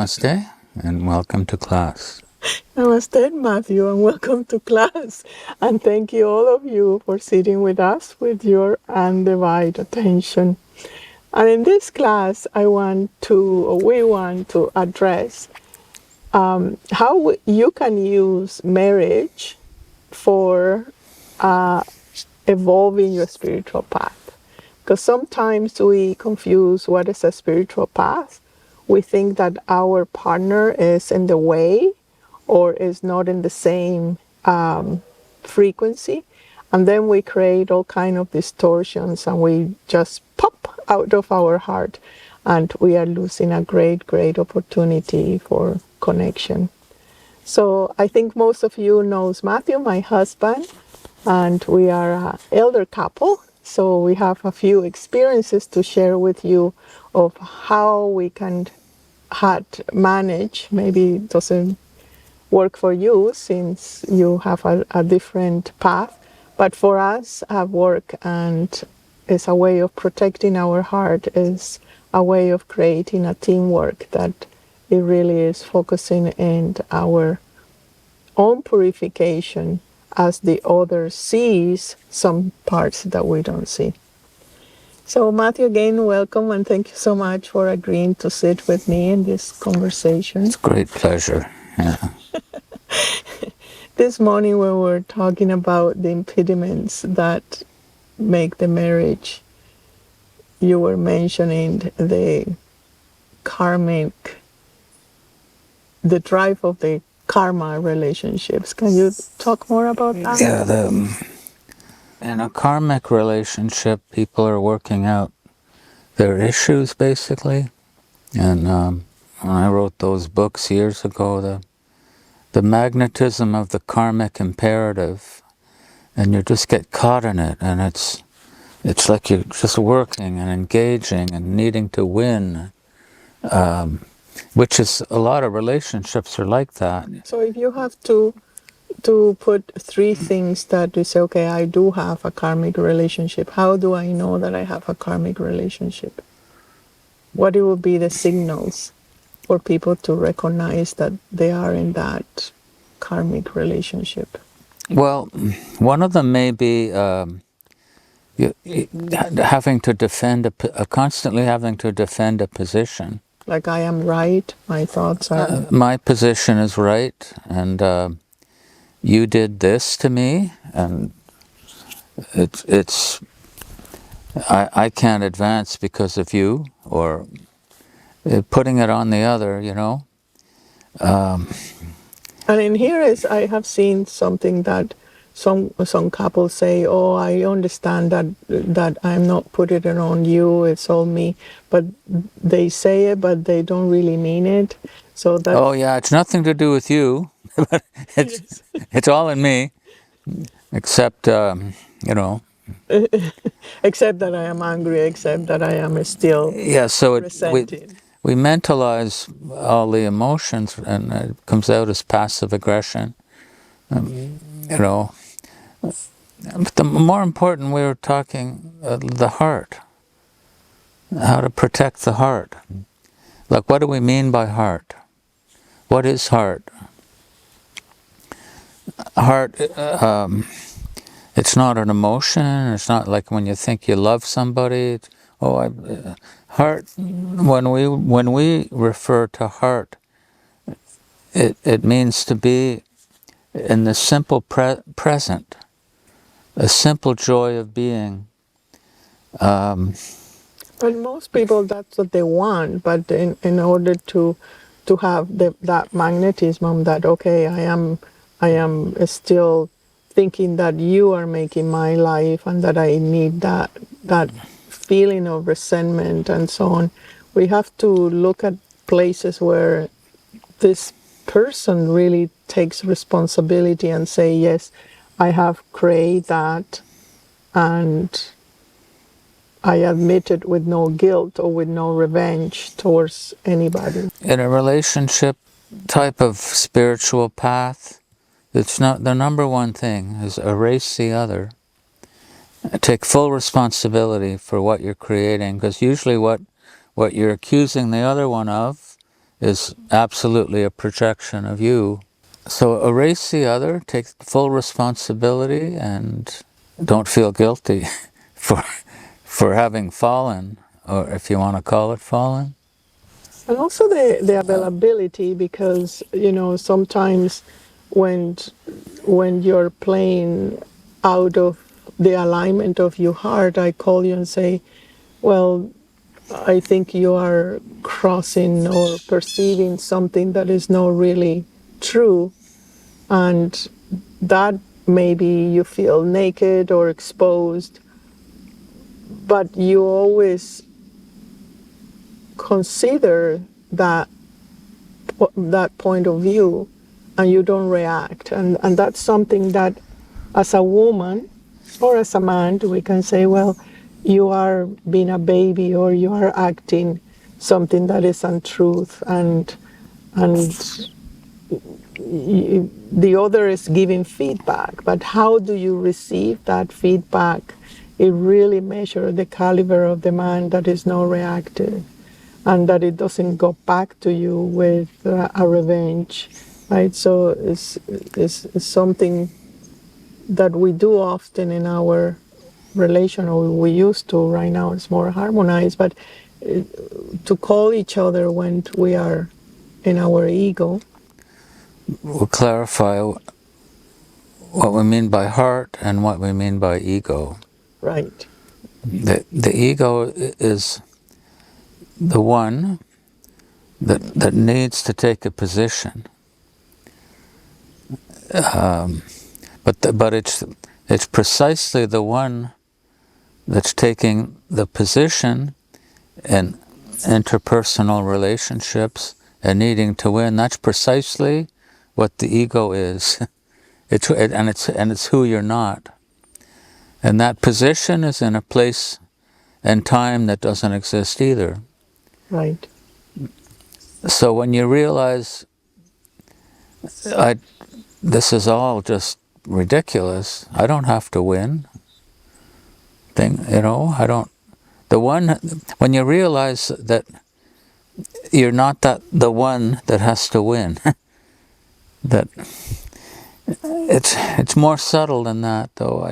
Namaste, and welcome to class. Namaste, Matthew, and welcome to class. And thank you, all of you, for sitting with us with your undivided attention. And in this class, we want to address how you can use marriage for evolving your spiritual path. Because sometimes we confuse what is a spiritual path. We think that our partner is in the way or is not in the same frequency. And then we create all kind of distortions and we just pop out of our heart and we are losing a great, great opportunity for connection. So I think most of you knows Matthew, my husband, and we are an elder couple. So we have a few experiences to share with you of how we can manage. Maybe it doesn't work for you since you have a different path, but for us, have work and is a way of protecting our heart, is a way of creating a teamwork that it really is focusing in our own purification as the other sees some parts that we don't see. So Matthew, again, welcome and thank you so much for agreeing to sit with me in this conversation. It's a great pleasure. Yeah. This morning we were talking about the impediments that make the marriage. You were mentioning the karmic, the drive of the karma relationships. Can you talk more about that? Yeah, in a karmic relationship, people are working out their issues, basically. And when I wrote those books years ago, the magnetism of the karmic imperative, and you just get caught in it, and it's like you're just working and engaging and needing to win, which is a lot of relationships are like that. So if you have to put three things that you say, okay, I do have a karmic relationship, how do I know that I have a karmic relationship? What it would be the signals for people to recognize that they are in that karmic relationship? Well, one of them may be having to defend constantly having to defend a position. Like I am right, my thoughts are... My position is right, and you did this to me, and I can't advance because of you, or putting it on the other, you know. And in here is, I have seen something that some couples say, oh, I understand that I'm not putting it on you, it's all me. But they say it, but they don't really mean it. So that... Oh yeah, it's nothing to do with you. It's all in me, except, you know. Except that I am angry, except that I am still resenting. We mentalize all the emotions, and it comes out as passive aggression. You know, but the more important, we were talking the heart, how to protect the heart. Like, what do we mean by heart? What is heart? Heart, it's not an emotion. It's not like when you think you love somebody. Heart. When we refer to heart, it means to be in the simple present, a simple joy of being. But most people, that's what they want. But in order to have that magnetism, that okay, I am still thinking that you are making my life, and that I need that feeling of resentment and so on. We have to look at places where this person really takes responsibility and say, yes, I have created that, and I admit it with no guilt or with no revenge towards anybody. In a relationship type of spiritual path, it's not the number one thing is erase the other. Take full responsibility for what you're creating, because usually what you're accusing the other one of is absolutely a projection of you. So erase the other, take full responsibility, and don't feel guilty for having fallen, or if you want to call it fallen. And also the availability, because sometimes when you're playing out of the alignment of your heart, I call you and say, well, I think you are crossing or perceiving something that is not really true, and that maybe you feel naked or exposed, but you always consider that point of view, and you don't react, and that's something that as a woman or as a man we can say, well, you are being a baby, or you are acting something that is untruth, and the other is giving feedback, but how do you receive that feedback? It really measures the caliber of the man that is not reactive, and that it doesn't go back to you with a revenge, right? So it's something that we do often in our relation, or we used to. Right now it's more harmonized, but to call each other when we are in our ego. We'll clarify what we mean by heart and what we mean by ego. Right. The ego is the one that needs to take a position, but it's precisely the one that's taking the position in interpersonal relationships and needing to win. That's precisely what the ego is. It's who you're not. And that position is in a place and time that doesn't exist either. Right. So when you realize this is all just ridiculous, I don't have to win. I don't. When you realize that you're not the one that has to win, that it's more subtle than that, though.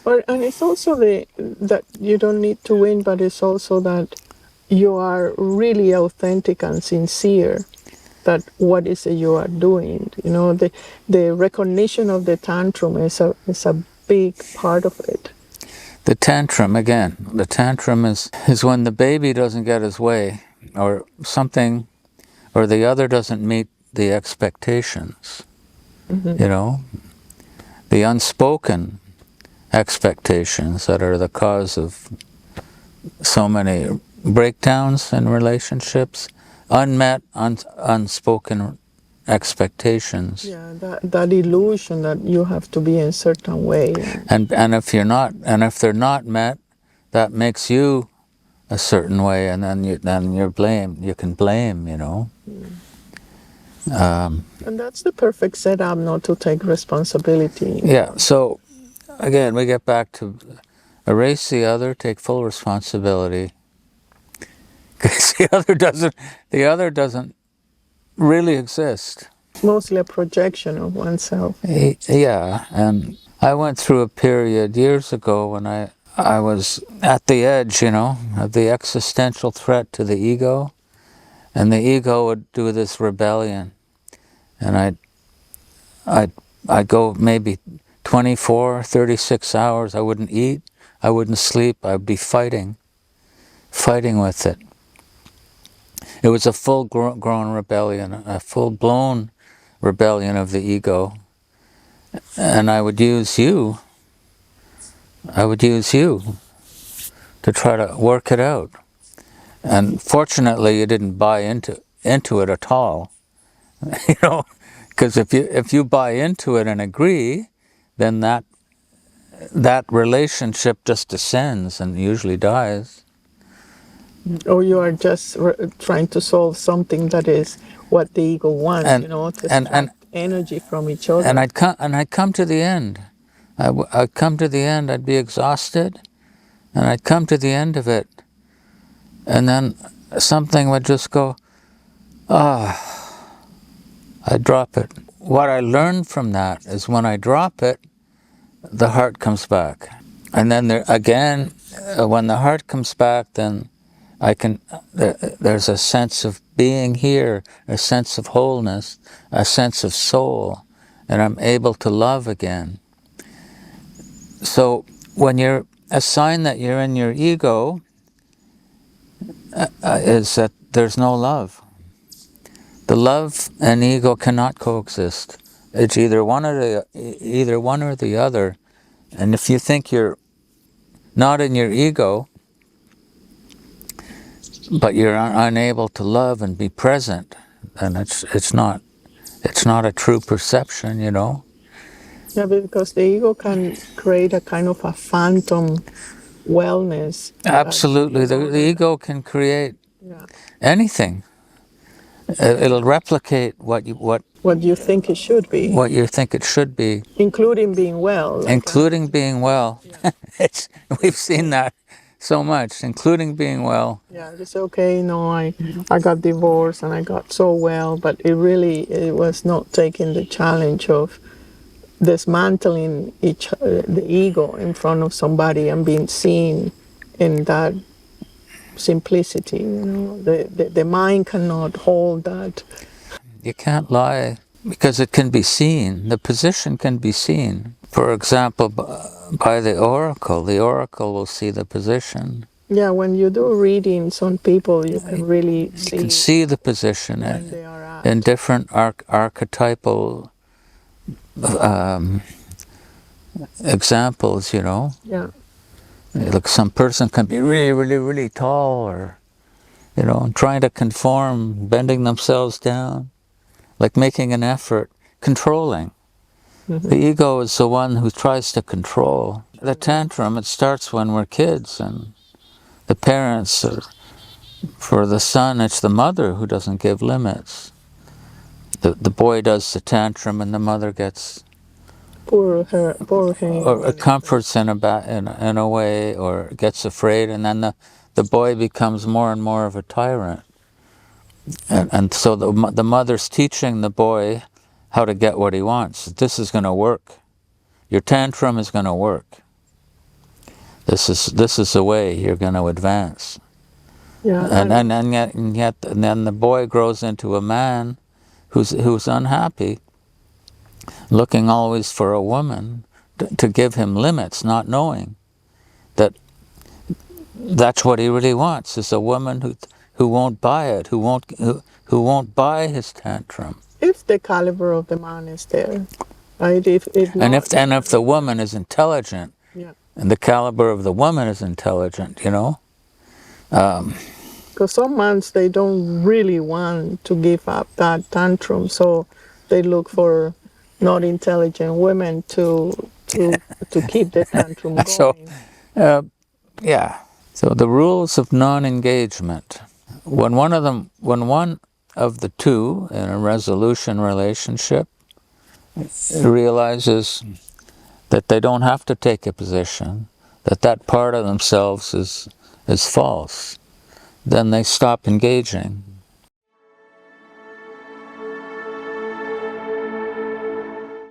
And it's also that you don't need to win, but it's also that you are really authentic and sincere. That what is it you are doing? The recognition of the tantrum is a big part of it. The tantrum is when the baby doesn't get his way, or something, or the other doesn't meet the expectations. Mm-hmm. The unspoken expectations that are the cause of so many breakdowns in relationships, unmet, unspoken expectations. Yeah, that illusion that you have to be in a certain way. And if they're not met, that makes you a certain way, and then you're blamed. You can blame, And that's the perfect setup not to take responsibility. Yeah. So again, we get back to erase the other, take full responsibility. Because the other doesn't really exist. Mostly a projection of oneself. Yeah, and I went through a period years ago when I was at the edge, of the existential threat to the ego, and the ego would do this rebellion, and I'd go maybe 24, 36 hours. I wouldn't eat, I wouldn't sleep. I'd be fighting with it. It was a full-grown rebellion, a full-blown rebellion of the ego. And I would use you to try to work it out. And fortunately, you didn't buy into it at all. Because if you buy into it and agree, then that relationship just descends and usually dies. Or you are just trying to solve something that is what the ego wants, to extract energy from each other. And I'd come to the end. I'd come to the end. I'd be exhausted, and I'd come to the end of it, and then something would just go, I drop it. What I learned from that is when I drop it, the heart comes back. And then again, when the heart comes back, then there's a sense of being here, a sense of wholeness, a sense of soul, and I'm able to love again. So when a sign that you're in your ego is that there's no love. The love and ego cannot coexist. It's either one or the other. And if you think you're not in your ego, but you're unable to love and be present, then it's not a true perception, you know. Yeah, because the ego can create a kind of a phantom wellness. Absolutely, the ego can create anything. It'll replicate what you think it should be. What you think it should be, including being well. Including being well. Yeah. We've seen that so much, including being well. Yeah, it's okay. No, I got divorced and I got so well, but it was not taking the challenge of dismantling the ego in front of somebody and being seen in that simplicity. You know, the mind cannot hold that. You can't lie because it can be seen. The position can be seen. For example, by the oracle will see the position. Yeah, when you do readings on people, you can really see. You can see the position in different archetypal examples, you know. Yeah. Look, some person can be really, really, really tall, or, you know, trying to conform, bending themselves down, like making an effort, controlling. Mm-hmm. The ego is the one who tries to control. The tantrum, it starts when we're kids, and the parents, for the son, it's the mother who doesn't give limits. The boy does the tantrum, and the mother gets poor him, or comforts in a way, or gets afraid, and then the boy becomes more and more of a tyrant. And so the mother's teaching the boy how to get what he wants. This is going to work. Your tantrum is going to work. This is the way you're going to advance. Yeah, and yet then the boy grows into a man who's unhappy, looking always for a woman to give him limits, not knowing that that's what he really wants, is a woman who won't buy it, who won't buy his tantrum. If the caliber of the man is there, right? If the woman is intelligent, yeah, and the caliber of the woman is intelligent, you know. Because some men, they don't really want to give up that tantrum, so they look for not intelligent women to keep the tantrum going. So, yeah. So the rules of non-engagement. When one of the two in a resolution relationship realizes that they don't have to take a position, that part of themselves is false, then they stop engaging.